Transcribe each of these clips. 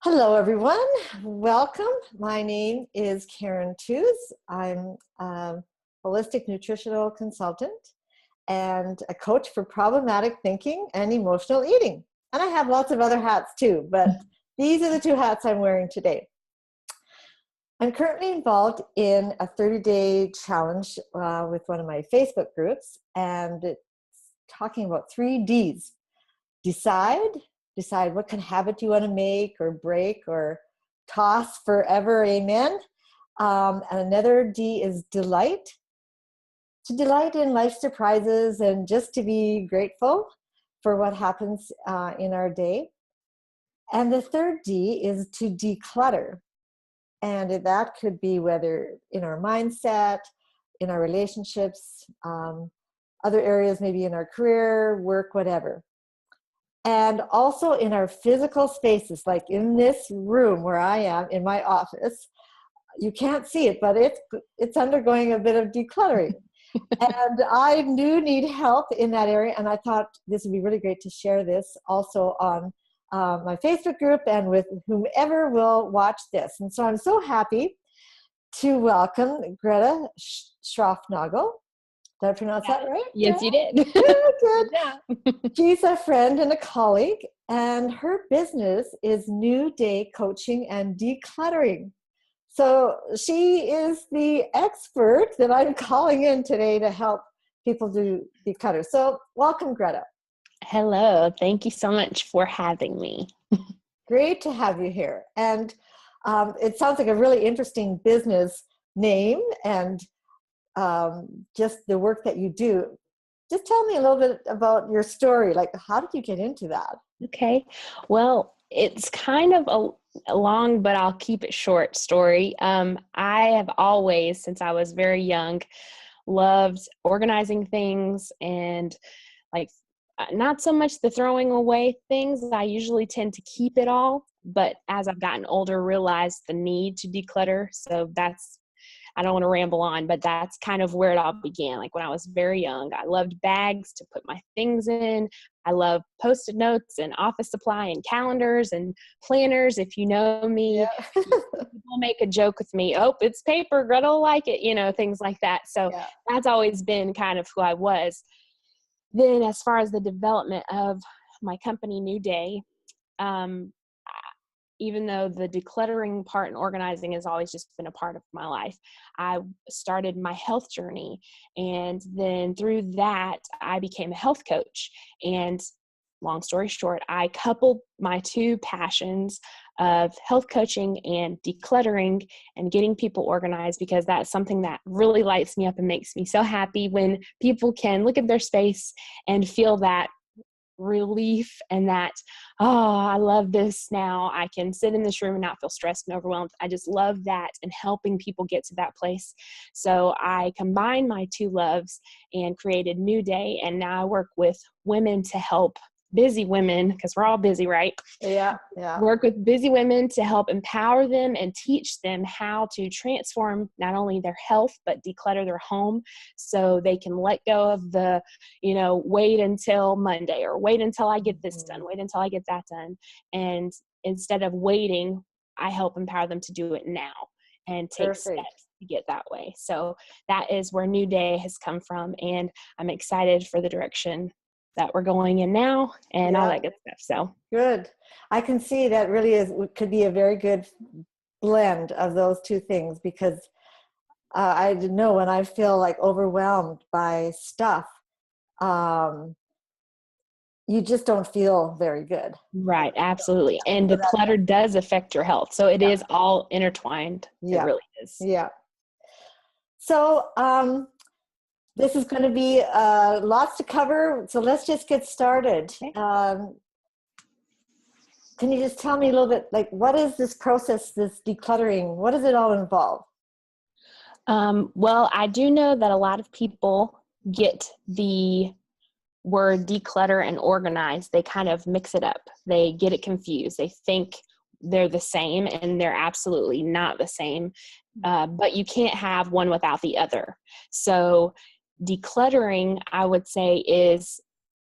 Hello, everyone. Welcome. My name is Karen Toews. I'm a holistic nutritional consultant and a coach for problematic thinking and emotional eating. And I have lots of other hats too, but these are the two hats I'm wearing today. I'm currently involved in a 30-day challenge with one of my Facebook groups, and it's talking about 3 Ds. Decide what kind of habit you want to make or break or toss forever, amen. And another D is delight. To delight in life surprises and just to be grateful for what happens in our day. And the third D is to declutter. And that could be whether in our mindset, in our relationships, other areas, maybe in our career, work, whatever. And also in our physical spaces, like in this room where I am in my office. You can't see it, but it's undergoing a bit of decluttering. And I do need help in that area, and I thought this would be really great to share this also on my Facebook group and with whomever will watch this. And so I'm so happy to welcome Greta Schraufnagel. Did I pronounce that right? Yes, you did. Good. Yeah. She's a friend and a colleague, and her business is New Day Coaching and Decluttering. So she is the expert that I'm calling in today to help people do declutter. So welcome, Greta. Hello. Thank you so much for having me. Great to have you here. And it sounds like a really interesting business name and just the work that you do. Just tell me a little bit about your story. Like, how did you get into that? Okay. Well, it's kind of a long, but I'll keep it short story. I have always, since I was very young, loved organizing things and like not so much the throwing away things. I usually tend to keep it all, but as I've gotten older, realized the need to declutter. So I don't want to ramble on, but that's kind of where it all began. Like when I was very young, I loved bags to put my things in. I love Post-it notes and office supply and calendars and planners. If you know me, Yeah. people make a joke with me. Oh, it's paper, Greta will like it, things like that. So That's always been kind of who I was. Then as far as the development of my company, New Day, even though the decluttering part and organizing has always just been a part of my life, I started my health journey. And then through that, I became a health coach. And long story short, I coupled my two passions of health coaching and decluttering and getting people organized, because that's something that really lights me up and makes me so happy when people can look at their space and feel that relief and that, oh, I love this now. I can sit in this room and not feel stressed and overwhelmed. I just love that and helping people get to that place. So I combined my two loves and created New Day. And now I work with women to help busy women, because we're all busy, right? Yeah. Work with busy women to help empower them and teach them how to transform not only their health, but declutter their home so they can let go of the, wait until Monday or wait until I get this done, wait until I get that done. And instead of waiting, I help empower them to do it now and take steps to get that way. So that is where New Day has come from. And I'm excited for the direction that we're going in now and all that good stuff. So good. I can see that really could be a very good blend of those two things, because I know when I feel like overwhelmed by stuff, you just don't feel very good. Right. Absolutely. And the clutter does affect your health. So it is all intertwined. It really is. Yeah. So, this is going to be lots to cover, so let's just get started. Okay. Can you just tell me a little bit, like, what is this process, this decluttering? What does it all involve? Well, I do know that a lot of people get the word declutter and organize. They kind of mix it up. They get it confused. They think they're the same, and they're absolutely not the same. But you can't have one without the other. So decluttering, I would say, is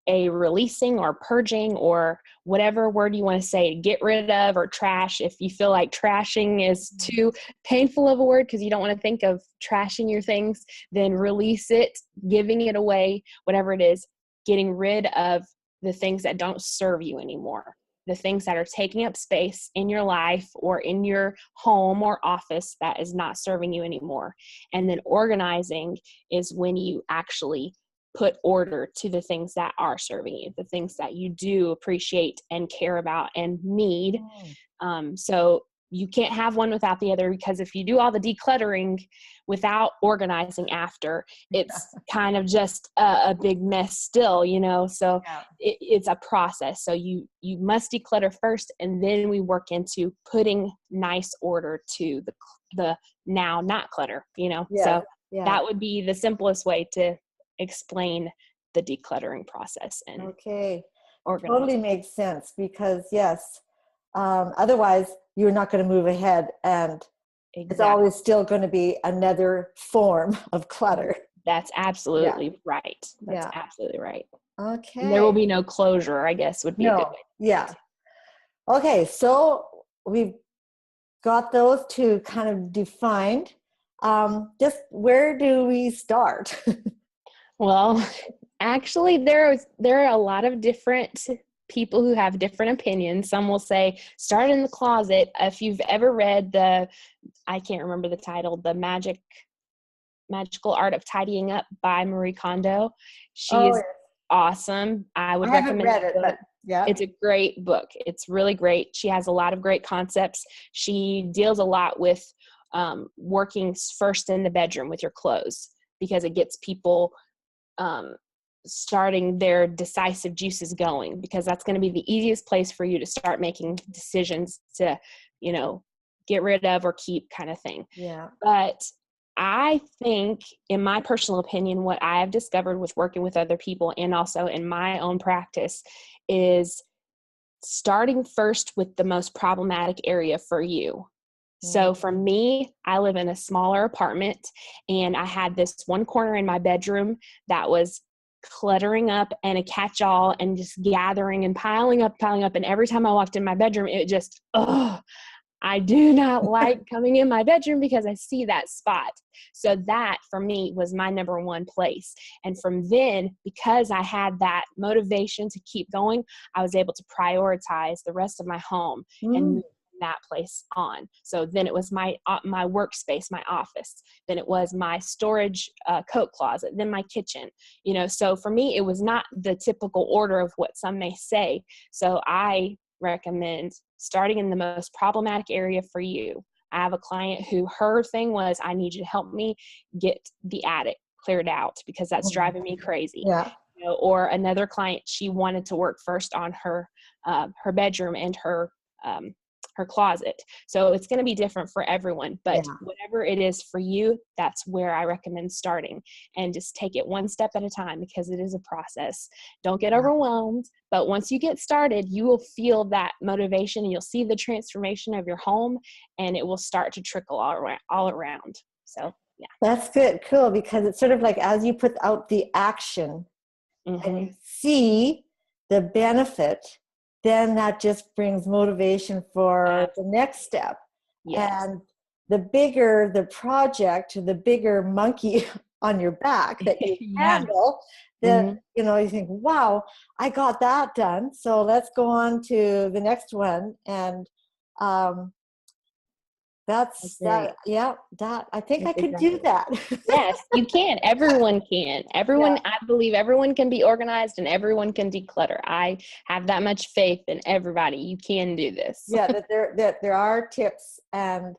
a releasing or purging or whatever word you want to say, get rid of or trash. If you feel like trashing is too painful of a word because you don't want to think of trashing your things, then release it, giving it away, whatever it is, getting rid of the things that don't serve you anymore, the things that are taking up space in your life or in your home or office that is not serving you anymore. And then organizing is when you actually put order to the things that are serving you, the things that you do appreciate and care about and need. So you can't have one without the other, because if you do all the decluttering without organizing after, it's kind of just a big mess still, you know? So it's a process. So you must declutter first, and then we work into putting nice order to the now not clutter, you know? So that would be the simplest way to explain the decluttering process and organizing. Totally makes sense, because otherwise you're not going to move ahead, and it's always still going to be another form of clutter. That's absolutely right. That's absolutely right. Okay. And there will be no closure, I guess, would be a good way. Yeah. Okay, so we've got those two kind of defined. Just where do we start? Well, actually, there are a lot of different people who have different opinions. Some will say, start in the closet. If you've ever read I can't remember the title, The Magical Art of Tidying Up by Marie Kondo. She's awesome. I would recommend read it, but it's a great book. It's really great. She has a lot of great concepts. She deals a lot with working first in the bedroom with your clothes, because it gets people starting their decisive juices going, because that's going to be the easiest place for you to start making decisions to, you know, get rid of or keep, kind of thing. Yeah. But I think, in my personal opinion, what I have discovered with working with other people and also in my own practice is starting first with the most problematic area for you. So for me, I live in a smaller apartment, and I had this one corner in my bedroom that was cluttering up and a catch-all and just gathering and piling up. And every time I walked in my bedroom, it just, I do not like coming in my bedroom because I see that spot. So that for me was my number one place. And from then, because I had that motivation to keep going, I was able to prioritize the rest of my home and move that place on. So then it was my workspace, my office. Then it was my storage coat closet, then my kitchen, you know. So for me, it was not the typical order of what some may say. So I recommend starting in the most problematic area for you. I have a client who, her thing was, I need you to help me get the attic cleared out because that's driving me crazy. Yeah. You know, or another client, she wanted to work first on her bedroom and her closet. So it's going to be different for everyone, but whatever it is for you, that's where I recommend starting, and just take it one step at a time, because it is a process. Don't get overwhelmed, but once you get started, you will feel that motivation, and you'll see the transformation of your home, and it will start to trickle all around. So yeah. That's good. Cool. Because it's sort of like, as you put out the action and you see the benefit, then that just brings motivation for the next step. Yes. And the bigger the project, the bigger monkey on your back that you handle, then, you know, you think, wow, I got that done. So let's go on to the next one. And that's that. Yeah, that I think I could do that. Yes, you can. Everyone can. Everyone, I believe everyone can be organized and everyone can declutter. I have that much faith in everybody. You can do this. Yeah, that there are tips and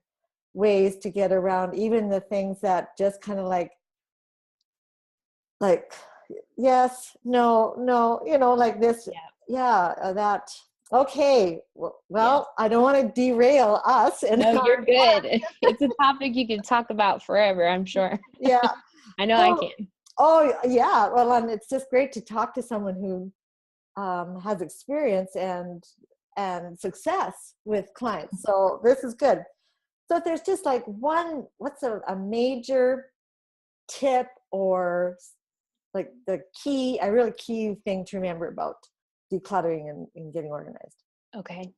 ways to get around even the things that just kind of like yes, no, you know, like this. That. Okay, well, I don't want to derail us. No, you're good. It's a topic you can talk about forever, I'm sure. Yeah. I know I can. Oh, yeah. Well, and it's just great to talk to someone who has experience and success with clients. So this is good. So if there's just like what's a major tip or like a really key thing to remember about decluttering and getting organized? Okay.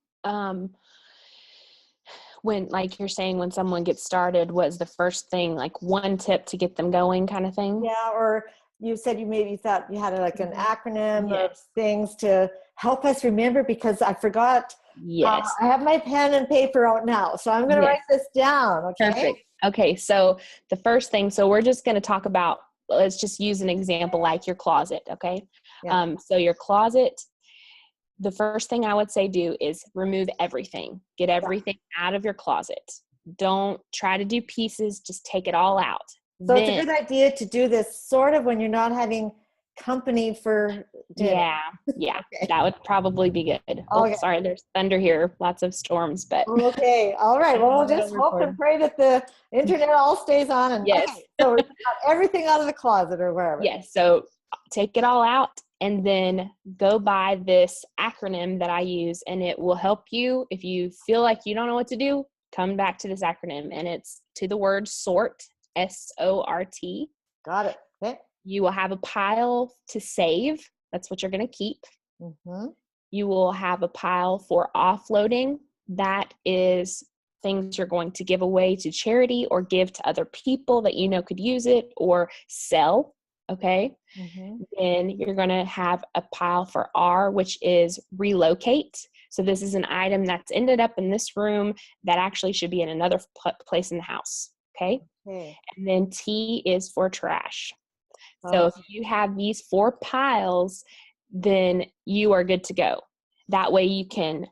When, like you're saying, when someone gets started, was the first thing, like one tip to get them going kind of thing? Yeah, or you said you maybe thought you had like an acronym of Yes. things to help us remember, because I forgot. Yes. I have my pen and paper out now, so I'm going to write this down. Okay. Perfect. Okay. So the first thing, so we're just going to talk about, let's just use an example like your closet. Okay. Yeah. So your closet, the first thing I would say do is remove everything. Get everything out of your closet. Don't try to do pieces. Just take it all out. So it's a good idea to do this sort of when you're not having company for dinner. Yeah. Okay. That would probably be good. Oh, sorry, there's thunder here. Lots of storms, but. Okay. All right. Well, we'll just hope and pray that the internet all stays on. And yes. Okay, so we got everything out of the closet or wherever. Yes. So take it all out and then go by this acronym that I use, and it will help you. If you feel like you don't know what to do, come back to this acronym, and it's to the word sort, SORT. Got it. Okay. You will have a pile to save. That's what you're going to keep. Mm-hmm. You will have a pile for offloading. That is things you're going to give away to charity or give to other people that you know could use it, or sell. Okay. Mm-hmm. Then you're going to have a pile for R, which is relocate. So this is an item that's ended up in this room that actually should be in another place in the house. Okay. And then T is for trash. So if you have these 4 piles, then you are good to go. That way you can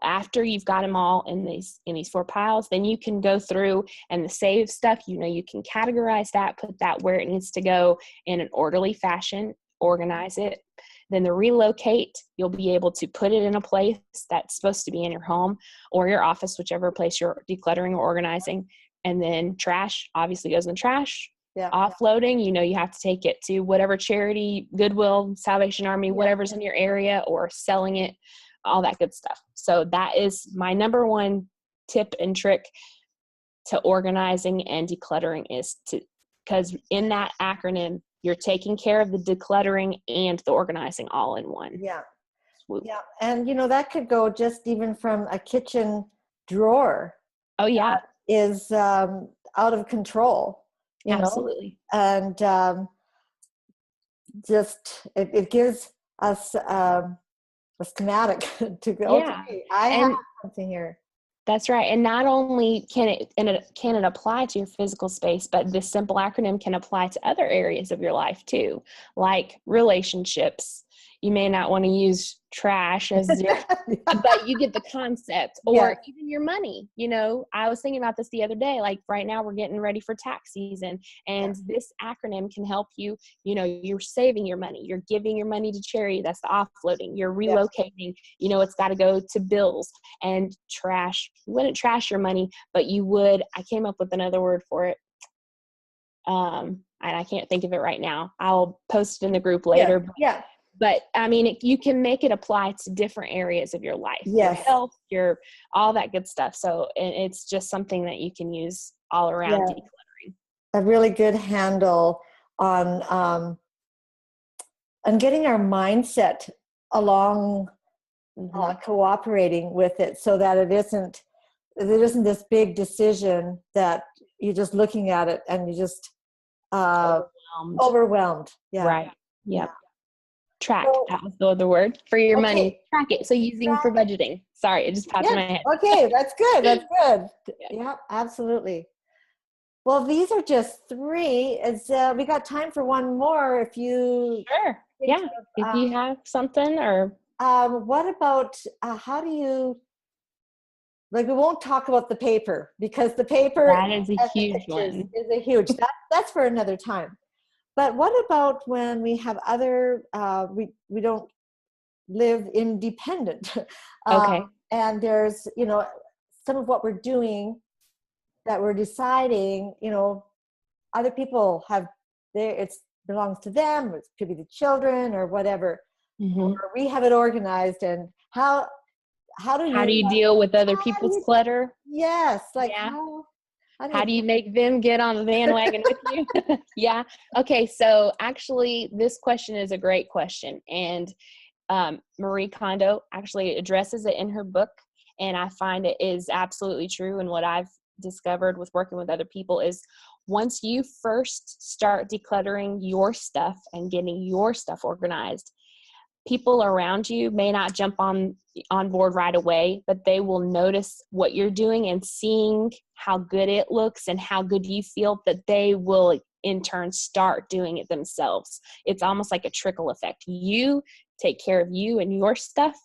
after you've got them all in these 4 piles, then you can go through, and the save stuff, you can categorize that, put that where it needs to go in an orderly fashion, organize it. Then the relocate, you'll be able to put it in a place that's supposed to be in your home or your office, whichever place you're decluttering or organizing. And then trash obviously goes in the trash. Yeah. Offloading, you have to take it to whatever charity, Goodwill, Salvation Army, whatever's in your area, or selling it, all that good stuff. So that is my number one tip and trick to organizing and decluttering, is because in that acronym, you're taking care of the decluttering and the organizing all in one. Yeah. Swoop. Yeah. And, that could go just even from a kitchen drawer. Oh, yeah. Is out of control. Absolutely. And just it gives us a schematic to go. Yeah. Okay, I have something here. That's right. And not only can it apply to your physical space, but this simple acronym can apply to other areas of your life too, like relationships. You may not want to use trash as your, but you get the concept. Or even your money. I was thinking about this the other day. Like right now we're getting ready for tax season, and this acronym can help you. You're saving your money. You're giving your money to charity. That's the offloading. You're relocating. It's got to go to bills and trash. You wouldn't trash your money, but you would. I came up with another word for it. And I can't think of it right now. I'll post it in the group later. Yeah. But I mean, you can make it apply to different areas of your life, your health, all that good stuff. So it's just something that you can use all around decluttering. A really good handle on getting our mindset along, cooperating with it, so that there isn't this big decision that you're just looking at it and you just overwhelmed. Yeah. Right. Yep. Track. That was the other word for your money. Track it. So using for budgeting. Sorry, it just popped in my head. Okay, that's good. That's good. Yeah, absolutely. Well, these are just 3. We got time for one more if you... Sure. Yeah. If you have something or... what about, how do you... Like, we won't talk about the paper, because the paper... That is a huge one. Is a huge... That's for another time. But what about when we have other, we don't live independent. Okay. And there's, some of what we're doing that we're deciding, other people have it belongs to them, it could be the children or whatever. Or we have it organized, and how do you deal with other people's clutter? Yes. Like How do you make them get on the bandwagon with you? Yeah. Okay. So actually, this question is a great question. And Marie Kondo actually addresses it in her book. And I find it is absolutely true. And what I've discovered with working with other people is once you first start decluttering your stuff and getting your stuff organized, people around you may not jump on board right away, but they will notice what you're doing, and seeing how good it looks and how good you feel, that they will in turn start doing it themselves. It's almost like a trickle effect. You take care of you and your stuff,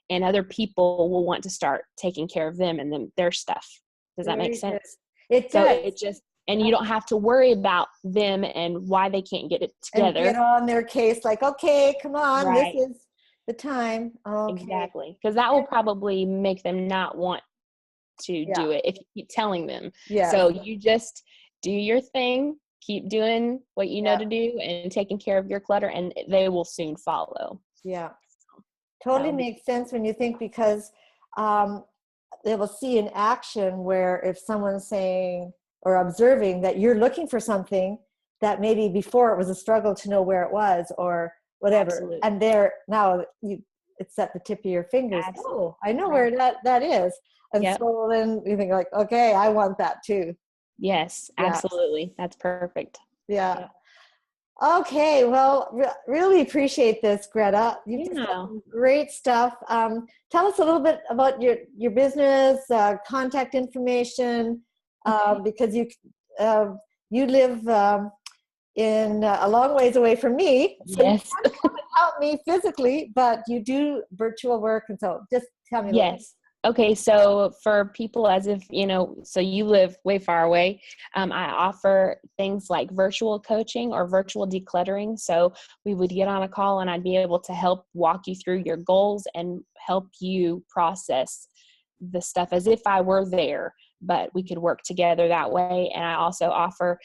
and other people will want to start taking care of them and their stuff. Does that make sense? It does. So it just, and you don't have to worry about them and why they can't get it together. And get on their case like, okay, come on, right. This is the time. Okay. Exactly. Because that will probably make them not want to do it if you keep telling them. Yeah. So you just do your thing, keep doing what you know to do, and taking care of your clutter, and they will soon follow. Yeah. Totally makes sense when you think, because they will see in action where if someone's saying or observing that you're looking for something that maybe before it was a struggle to know where it was or whatever. Absolutely. And there now it's at the tip of your fingers. Absolutely. Oh, I know where that is. And so then you think like, okay, I want that too. Yes, absolutely. That's perfect. Yeah. Okay. Well, really appreciate this, Greta. You've just got some great stuff. Tell us a little bit about your business, contact information, because you live in a long ways away from me. So you can't come and help me physically, but you do virtual work. And so just tell me. Yes. Okay. So for people as if, so you live way far away, I offer things like virtual coaching or virtual decluttering. So we would get on a call and I'd be able to help walk you through your goals and help you process the stuff as if I were there, but we could work together that way. And I also offer,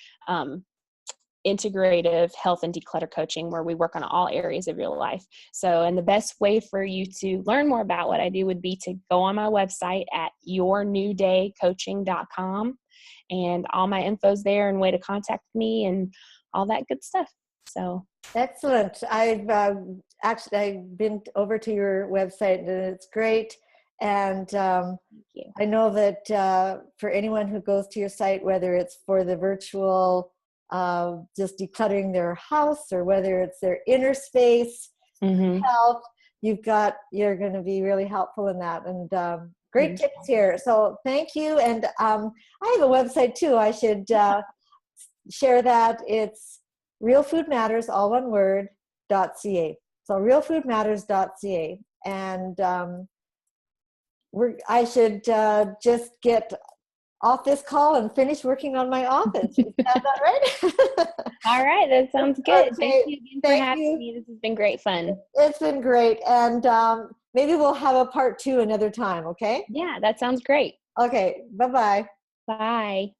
Integrative Health and Declutter Coaching, where we work on all areas of your life. So, and the best way for you to learn more about what I do would be to go on my website at yournewdaycoaching.com, and all my info's there and way to contact me and all that good stuff. So excellent. I've been over to your website and it's great. And I know that for anyone who goes to your site, whether it's for the virtual just decluttering their house or whether it's their inner space health, you're going to be really helpful in that. And great tips here. So thank you. And I have a website too. I should share that. It's realfoodmatters, all one word, .ca. So realfoodmatters.ca. And I should just get off this call and finish working on my office. Is that right? All right. That sounds good. Okay. Thank you again for having me. This has been great fun. It's been great. And maybe we'll have a part 2 another time. Okay. Yeah, that sounds great. Okay. Bye-bye. Bye.